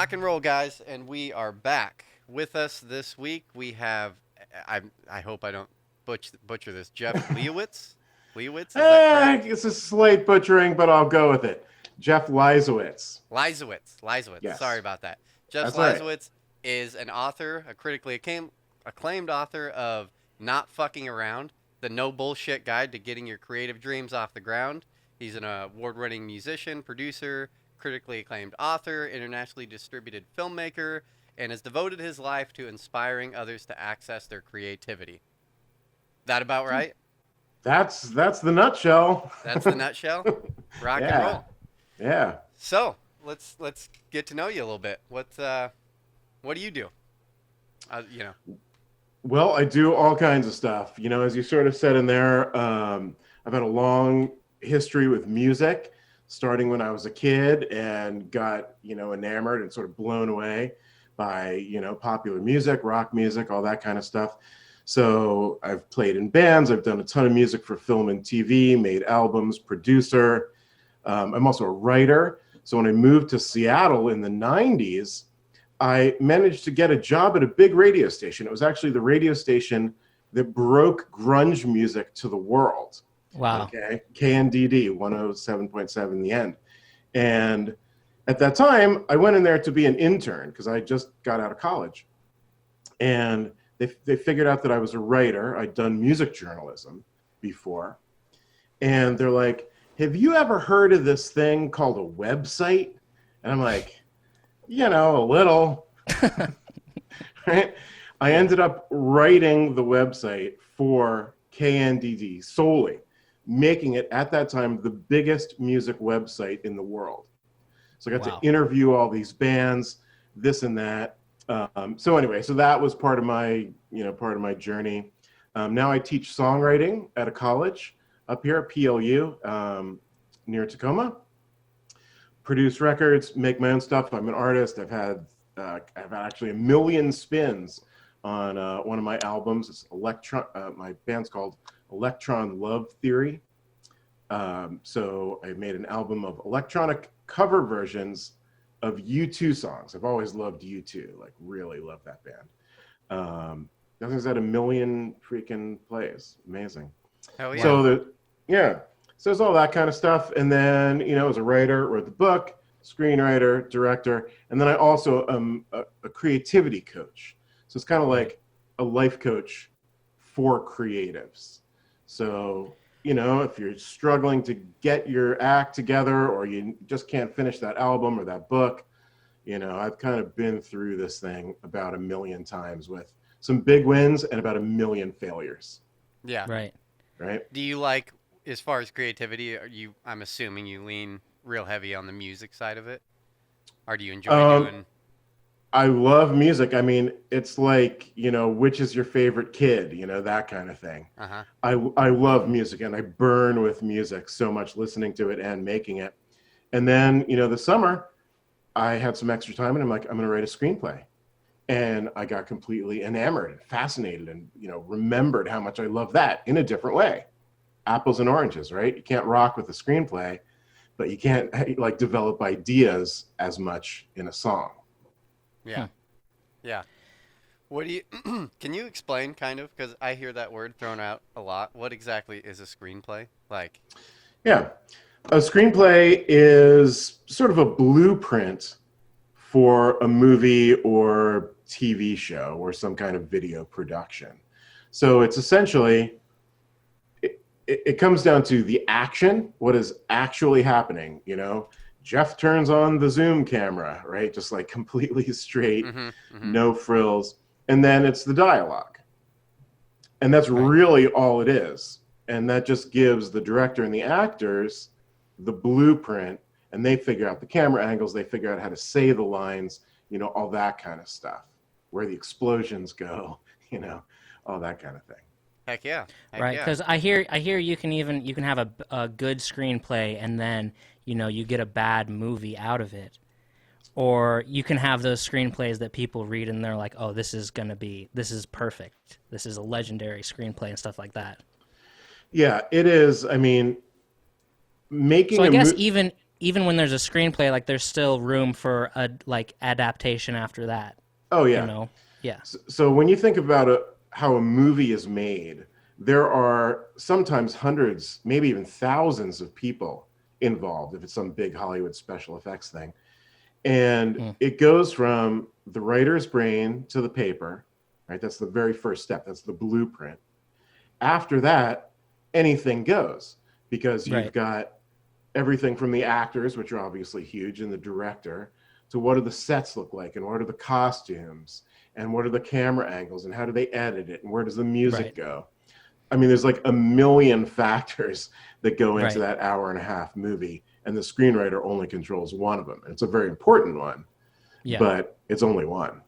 Rock and roll, guys, and we are back. With us this week, we have, I hope I don't butcher this, Jeff Leisawitz? Leisawitz, is that correct? It's a slight butchering, but I'll go with it. Jeff Leisawitz. Leisawitz. Sorry Yes, about that. Jeff that's all right. Leisawitz is an author, a critically acclaimed author of Not Fucking Around, the no bullshit guide to getting your creative dreams off the ground. He's an award-winning musician, producer, critically acclaimed author, internationally distributed filmmaker, and has devoted his life to inspiring others to access their creativity. That about right? That's the nutshell. That's the nutshell. Rock and Yeah. roll. Yeah. So let's get to know you a little bit. What do you do? You know. Well, I do all kinds of stuff. As you sort of said in there, I've had a long history with music, starting when I was a kid and got, enamored and sort of blown away by, popular music, rock music, all that kind of stuff. So I've played in bands. I've done a ton of music for film and TV, made albums, producer. I'm also a writer. So when I moved to Seattle in the 90s, I managed to get a job at a big radio station. It was actually the radio station that broke grunge music to the world. Wow. Okay. KNDD 107.7 The End. And at that time, I went in there to be an intern because I just got out of college. And they figured out that I was a writer. I'd done music journalism before. And they're like, have you ever heard of this thing called a website? And I'm like, a little. Right? I ended up writing the website for KNDD solely, making it at that time the biggest music website in the world. So I got to interview all these bands, this and that. So anyway, so that was part of my journey. Now I teach songwriting at a college up here at PLU near Tacoma. Produce records, make my own stuff. I'm an artist. I've had actually 1 million spins on one of my albums. It's my band's called Electron Love Theory. So I made an album of electronic cover versions of U2 songs. I've always loved U2, like really love that band. That thing's had 1 million freaking plays. Amazing. Hell yeah. So there's all that kind of stuff. And then, as a writer, wrote the book, screenwriter, director, and then I also am a creativity coach. So it's kind of like a life coach for creatives. So, if you're struggling to get your act together or you just can't finish that album or that book, I've kind of been through this thing about 1 million times with some big wins and about 1 million failures. Yeah. Right. Do you like, as far as creativity, I'm assuming you lean real heavy on the music side of it? Or do you enjoy doing... I love music. I mean, it's like, which is your favorite kid, that kind of thing. Uh-huh. I love music and I burn with music so much, listening to it and making it. And then, the summer, I had some extra time and I'm like, I'm going to write a screenplay. And I got completely enamored and fascinated and, remembered how much I love that in a different way. Apples and oranges, right? You can't rock with a screenplay, but you can't develop ideas as much in a song. Yeah. Yeah. What do you, can you explain kind of, because I hear that word thrown out a lot. What exactly is a screenplay? Like, yeah. A screenplay is sort of a blueprint for a movie or TV show or some kind of video production. So it's essentially, it comes down to the action, what is actually happening, Jeff turns on the Zoom camera, right? Just like completely straight, no frills. And then it's the dialogue. And that's really all it is. And that just gives the director and the actors the blueprint, and they figure out the camera angles, they figure out how to say the lines, all that kind of stuff, where the explosions go, all that kind of thing. Heck yeah. Right, because I hear you can have a good screenplay and then you get a bad movie out of it, or you can have those screenplays that people read and they're like, oh, this is perfect, this is a legendary screenplay and stuff like that. Yeah, it is. I mean, making. So I guess even even when there's a screenplay, like there's still room for a like adaptation after that. Oh You yeah. know? Yeah. So when you think about how a movie is made, there are sometimes hundreds, maybe even thousands of people involved if it's some big Hollywood special effects thing. And Mm. it goes from the writer's brain to the paper, right? That's the very first step. That's the blueprint. After that, anything goes because you've Right. got everything from the actors, which are obviously huge, and the director, to what do the sets look like, and what are the costumes, and what are the camera angles, and how do they edit it, and where does the music Right. go? I mean, there's like a million factors that go into Right. that hour and a half movie, and the screenwriter only controls one of them. And it's a very important one, Yeah. but it's only one.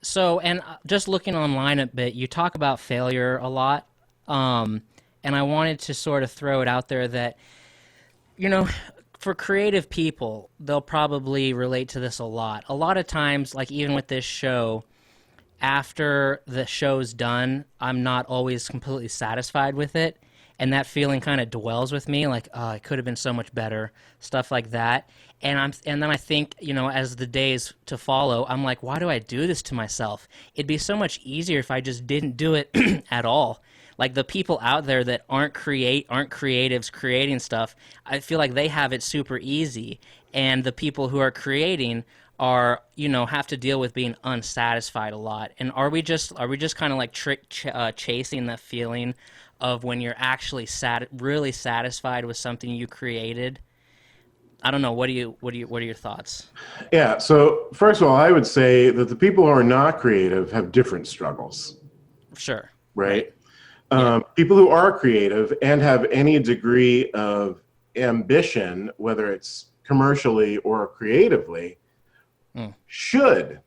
So, and just looking online a bit, you talk about failure a lot. And I wanted to sort of throw it out there that, you know, for creative people, they'll probably relate to this a lot. A lot of times, like even with this show, after the show's done, I'm not always completely satisfied with it. And that feeling kind of dwells with me, like, oh, it could have been so much better, stuff like that. And then I think, you know, as the days to follow, I'm like, why do I do this to myself? It'd be so much easier if I just didn't do it at all. Like the people out there that aren't creatives creating stuff, I feel like they have it super easy. And the people who are creating are, you know, have to deal with being unsatisfied a lot. And are we just kind of like chasing the feeling of when you're actually really satisfied with something you created? I don't know. What are your thoughts? Yeah. So, first of all, I would say that the people who are not creative have different struggles, Sure. right? Yeah. People who are creative and have any degree of ambition, whether it's commercially or creatively, should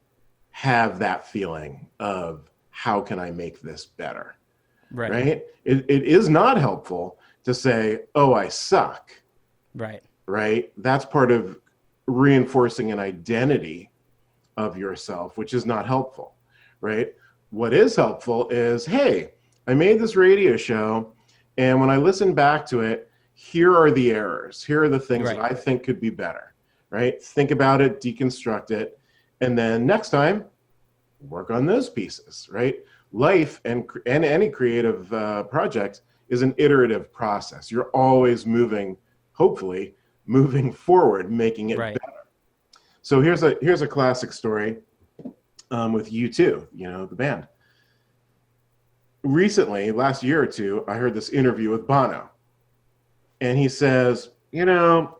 have that feeling of how can I make this better, Right. right? It is not helpful to say, oh, I suck, Right. right? That's part of reinforcing an identity of yourself, which is not helpful, right? What is helpful is, hey, I made this radio show, and when I listen back to it, here are the errors. Here are the things Right. that I think could be better, right? Think about it, deconstruct it, and then next time, work on those pieces, right? Life and any creative project is an iterative process. You're always moving, hopefully, moving forward, making it Right. better. So here's a classic story with U2, you know, the band. Recently, last year or two, I heard this interview with Bono. And he says, you know,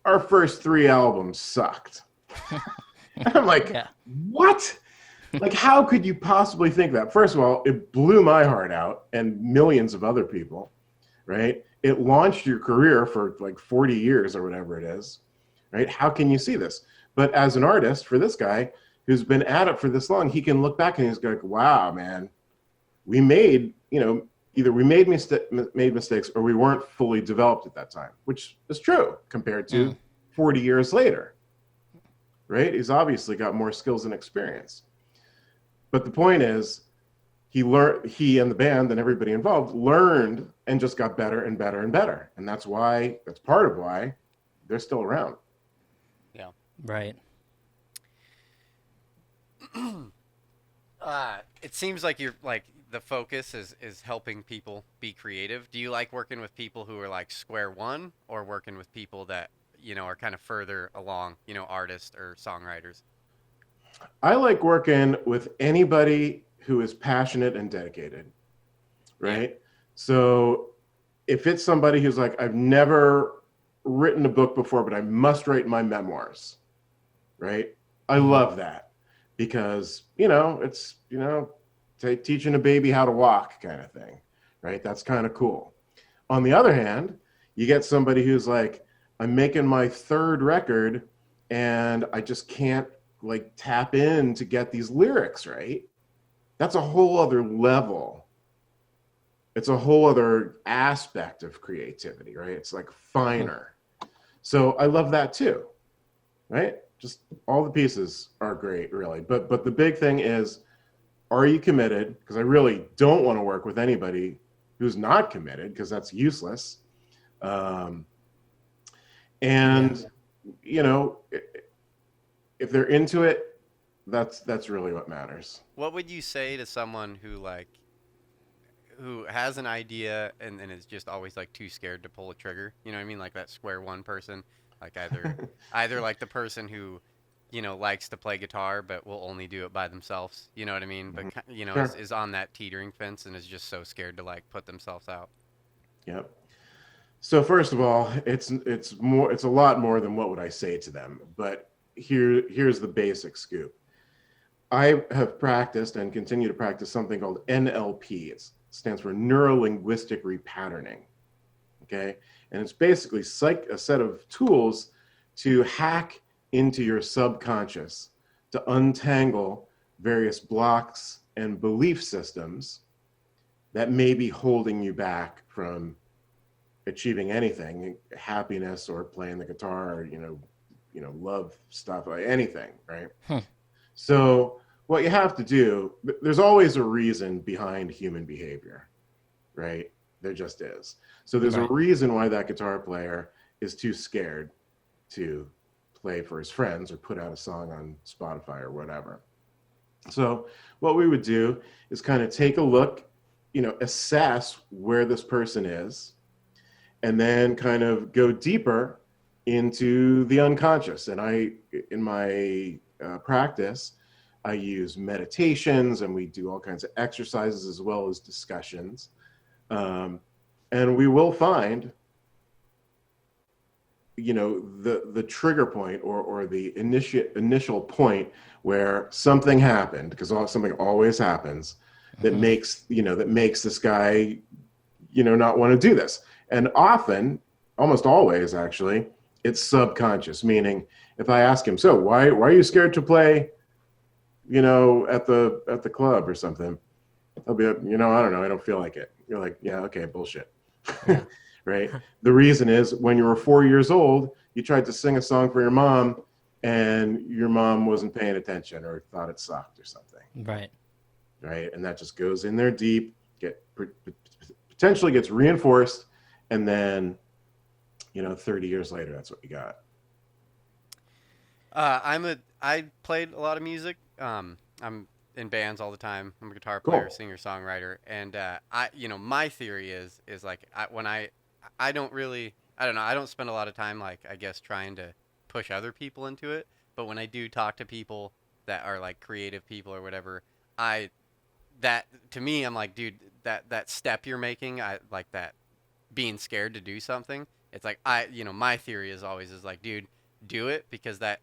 our first 3 albums sucked. And I'm like, Yeah. what? Like, how could you possibly think that? First of all, it blew my heart out and millions of other people, right? It launched your career for like 40 years or whatever it is, right? How can you see this? But as an artist, for this guy who's been at it for this long, he can look back and he's like, wow, man, we made, you know, either we made mistakes or we weren't fully developed at that time, which is true compared to 40 years later, right? He's obviously got more skills and experience. But the point is, he and the band and everybody involved learned and just got better and better and better. And that's part of why they're still around. Yeah. Right. It seems like you're like the focus is helping people be creative. Do you like working with people who are like square one, or working with people that, you know, are kind of further along, you know, artists or songwriters? I like working with anybody who is passionate and dedicated, right? Yeah. So if it's somebody who's like, I've never written a book before, but I must write my memoirs, right? I love that because, you know, it's, you know, teaching a baby how to walk kind of thing, right? That's kind of cool. On the other hand, you get somebody who's like, I'm making my 3rd record and I just can't like tap in to get these lyrics right. That's a whole other level. It's a whole other aspect of creativity, right? It's like finer. So I love that too, right? Just all the pieces are great, really. But the big thing is, are you committed? Because I really don't want to work with anybody who's not committed, because that's useless. And you know, if they're into it, that's really what matters. What would you say to someone who has an idea and is just always like too scared to pull a trigger? You know what I mean? Like that square one person, like either like the person who, likes to play guitar but will only do it by themselves. You know what I mean? But Sure. is on that teetering fence and is just so scared to like put themselves out. Yep. So first of all, it's a lot more than what would I say to them. But here's the basic scoop. I have practiced and continue to practice something called NLP. It stands for neuro linguistic repatterning. Okay, and it's basically a set of tools to hack into your subconscious to untangle various blocks and belief systems that may be holding you back from achieving anything, happiness or playing the guitar, or love stuff, like anything, right? So what you have to do, there's always a reason behind human behavior, right? There just is. So there's a reason why that guitar player is too scared to play for his friends or put out a song on Spotify or whatever. So what we would do is kind of take a look, assess where this person is, and then kind of go deeper into the unconscious. And in my practice, I use meditations, and we do all kinds of exercises as well as discussions. And we will find, the trigger point or the initial point where something happened, because something always happens that makes this guy, not want to do this. And often, almost always actually, it's subconscious, meaning if I ask him, so why are you scared to play, at the club or something? I'll be, I don't know, I don't feel like it. You're like, yeah, okay, bullshit. Yeah. Right? The reason is when you were 4 years old, you tried to sing a song for your mom and your mom wasn't paying attention or thought it sucked or something. Right. Right? And that just goes in there deep, potentially gets reinforced, and then, 30 years later, that's what you got. I played a lot of music. I'm in bands all the time. I'm a guitar player, Cool. singer, songwriter, and my theory is like I don't really, I don't know, I don't spend a lot of time like I guess trying to push other people into it, but when I do talk to people that are like creative people or whatever, that to me I'm like, dude, that step you're making, I like that being scared to do something. It's like my theory is always is like, dude, do it, because that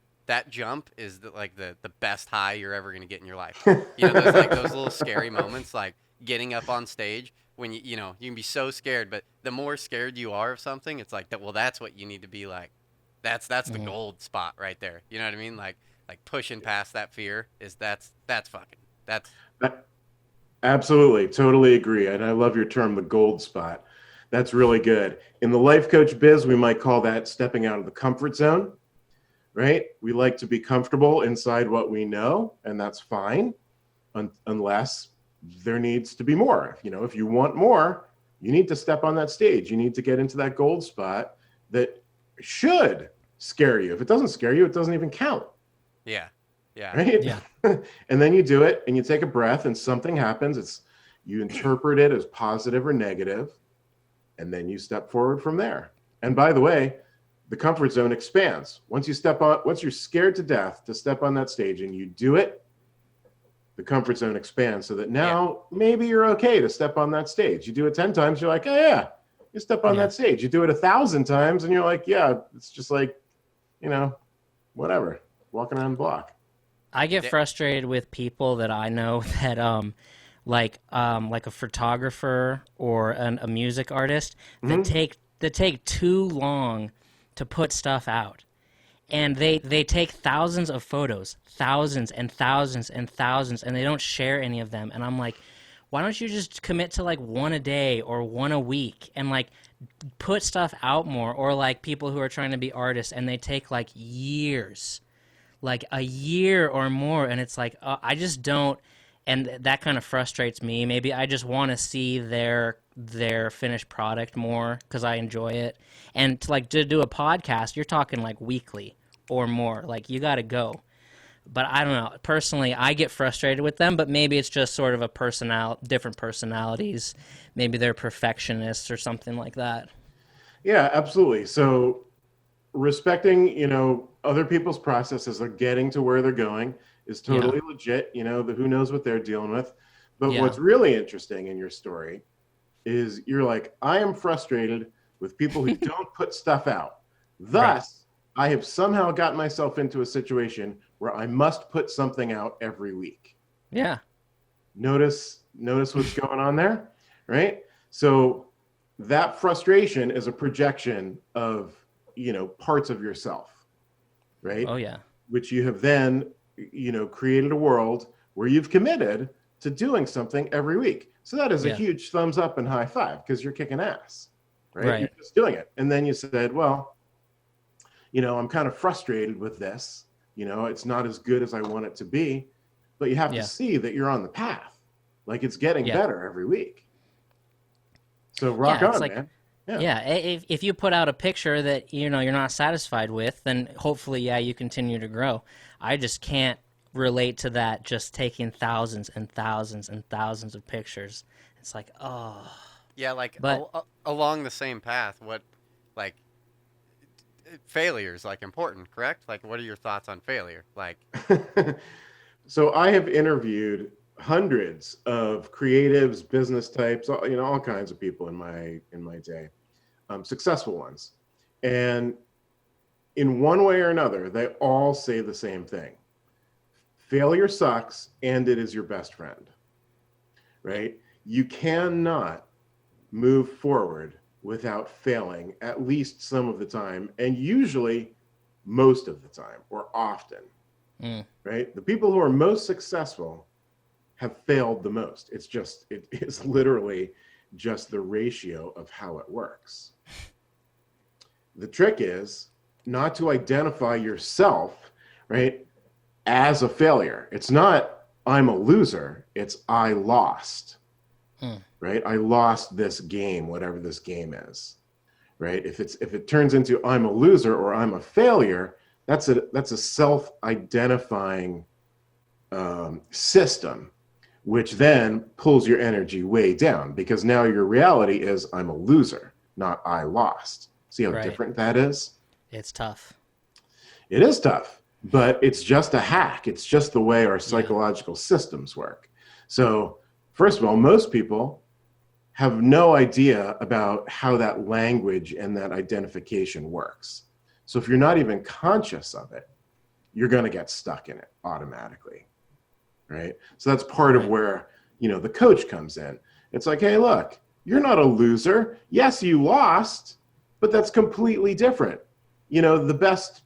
jump is the best high you're ever going to get in your life. Those little scary moments, like getting up on stage when you can be so scared, but the more scared you are of something, it's like that. Well, that's what you need to be like. That's the gold spot right there. You know what I mean? Like pushing past that fear that's Absolutely. Totally agree. And I love your term, the gold spot. That's really good. In the life coach biz, we might call that stepping out of the comfort zone. Right? We like to be comfortable inside what we know, and that's fine, unless there needs to be more. If you want more, you need to step on that stage. You need to get into that gold spot that should scare you. If it doesn't scare you, it doesn't even count. yeah. Right? Yeah. And then you do it, and you take a breath, and something happens. You interpret it as positive or negative, and then you step forward from there. And by the way, the comfort zone expands. Once you're scared to death to step on that stage and you do it, the comfort zone expands so that now maybe you're okay to step on that stage. You do it 10 times, you're like, oh yeah, you step on that stage. You do it 1,000 times and you're like, yeah, it's just like, whatever, walking around the block. I get frustrated with people that I know that like a photographer or a music artist that take too long to put stuff out, and they take thousands of photos, thousands and thousands and thousands, and they don't share any of them. And I'm like, why don't you just commit to like one a day or one a week and like put stuff out more? Or like people who are trying to be artists and they take like years, like a year or more, and it's like I just don't. and that kind of frustrates me. Maybe I just want to see their finished product more because I enjoy it. And to do a podcast, you're talking like weekly or more. Like you got to go. But I don't know. Personally, I get frustrated with them, but maybe it's just sort of different personalities. Maybe they're perfectionists or something like that. Yeah, absolutely. So respecting, other people's processes of getting to where they're going is totally legit. Who knows what they're dealing with. But what's really interesting in your story is you're like, I am frustrated with people who don't put stuff out. Thus, I have somehow gotten myself into a situation where I must put something out every week. Yeah. Notice what's going on there, right? So that frustration is a projection of, parts of yourself, right? Oh, yeah. Which you have then, created a world where you've committed to doing something every week. So that is a huge thumbs up and high five because you're kicking ass, right? You're just doing it. And then you said, well, I'm kind of frustrated with this. It's not as good as I want it to be, but you have to see that you're on the path. Like it's getting better every week. So rock on, man. Yeah. If you put out a picture that, you're not satisfied with, then hopefully, you continue to grow. I just can't relate to that just taking thousands and thousands and thousands of pictures. It's like, oh. Yeah, but, along the same path, failure is important, correct? What are your thoughts on failure? So I have interviewed hundreds of creatives, business types, all kinds of people in my day, successful ones. And in one way or another, they all say the same thing. Failure sucks and it is your best friend, right? You cannot move forward without failing at least some of the time, and usually most of the time or often, right? The people who are most successful have failed the most. It is literally just the ratio of how it works. The trick is not to identify yourself, right, as a failure. It's not I'm a loser, it's I lost. Right? I lost this game, whatever this game is, right? If it turns into I'm a loser or I'm a failure, that's a self-identifying system, which then pulls your energy way down because now your reality is I'm a loser, not I lost. See how different that is? It's tough. It is tough, but it's just a hack. It's just the way our psychological systems work. So first of all, most people have no idea about how that language and that identification works. So if you're not even conscious of it, you're going to get stuck in it automatically, right? So that's part of where, the coach comes in. It's like, hey, look, you're not a loser. Yes, you lost, but that's completely different. The best,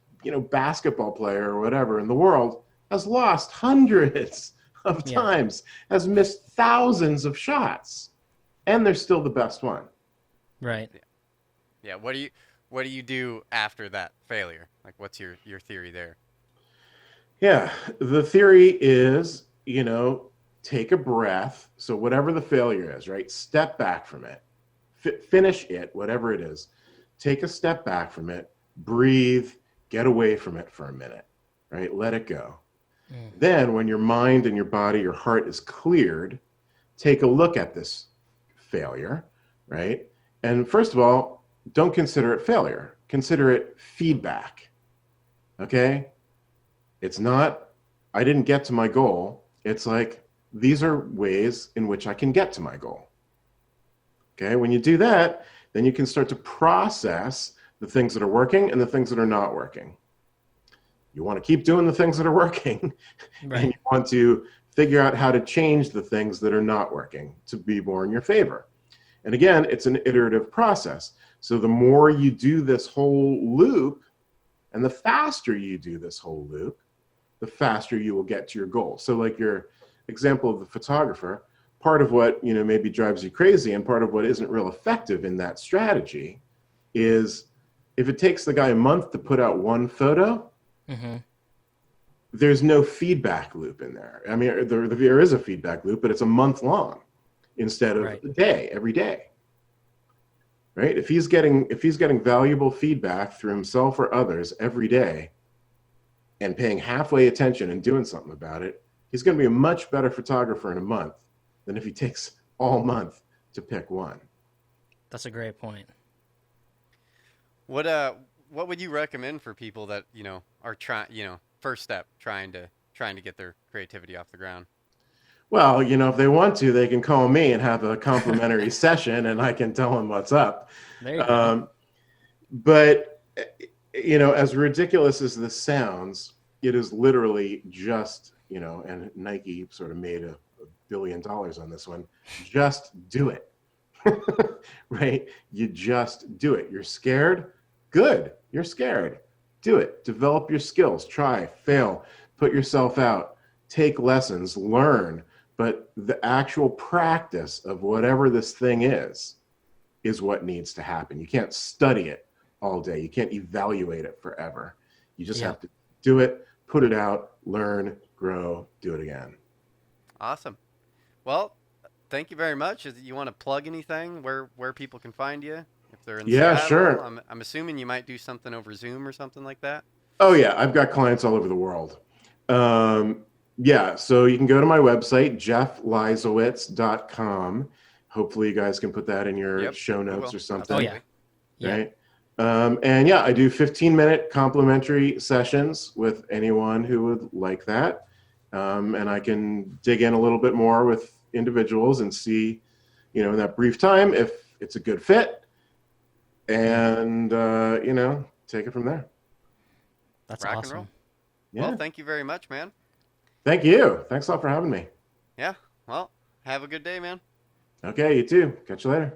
basketball player or whatever in the world has lost hundreds of times, has missed thousands of shots, and they're still the best one. Right. Yeah. What do you do after that failure? What's your theory there? Yeah. The theory is, take a breath. So whatever the failure is, right? Step back from it. Finish it, whatever it is. Take a step back from it. Breathe. Get away from it for a minute, right? Let it go. Then when your mind and your body, your heart is cleared, take a look at this failure, right? And first of all, don't consider it failure. Consider it feedback, okay? It's not, I didn't get to my goal. It's like, these are ways in which I can get to my goal. Okay, when you do that, then you can start to process the things that are working and the things that are not working. You want to keep doing the things that are working, and you want to figure out how to change the things that are not working to be more in your favor. And again, it's an iterative process. So the more you do this whole loop, and the faster you do this whole loop, the faster you will get to your goal. So like your example of the photographer, part of what maybe drives you crazy and part of what isn't real effective in that strategy is if it takes the guy a month to put out one photo, there's no feedback loop in there. I mean, there is a feedback loop, but it's a month long instead of Right. a day, every day. Right? If he's getting valuable feedback through himself or others every day and paying halfway attention and doing something about it, he's going to be a much better photographer in a month than if he takes all month to pick one. That's a great point. What would you recommend for people that, are trying, first step trying to get their creativity off the ground? Well, if they want to, they can call me and have a complimentary session, and I can tell them what's up. There you go. But, as ridiculous as this sounds, it is literally just, and Nike sort of made $1 billion on this one. Just do it. Right? You just do it. You're scared? Good. You're scared. Do it. Develop your skills. Try, fail, put yourself out, take lessons, learn. But the actual practice of whatever this thing is what needs to happen. You can't study it all day. You can't evaluate it forever. You just have to do it, put it out, learn, grow, do it again. Awesome. Well, thank you very much. You want to plug anything where people can find you? If they're in Seattle, sure. I'm assuming you might do something over Zoom or something like that. Oh, yeah. I've got clients all over the world. So you can go to my website, jeffleisawitz.com. Hopefully you guys can put that in your show notes or something. Oh, yeah. Right? I do 15-minute complimentary sessions with anyone who would like that. And I can dig in a little bit more with individuals and see, in that brief time, if it's a good fit and, take it from there. That's Rock awesome. and roll. Yeah. Well, thank you very much, man. Thank you. Thanks a lot for having me. Yeah. Well, have a good day, man. Okay, you too. Catch you later.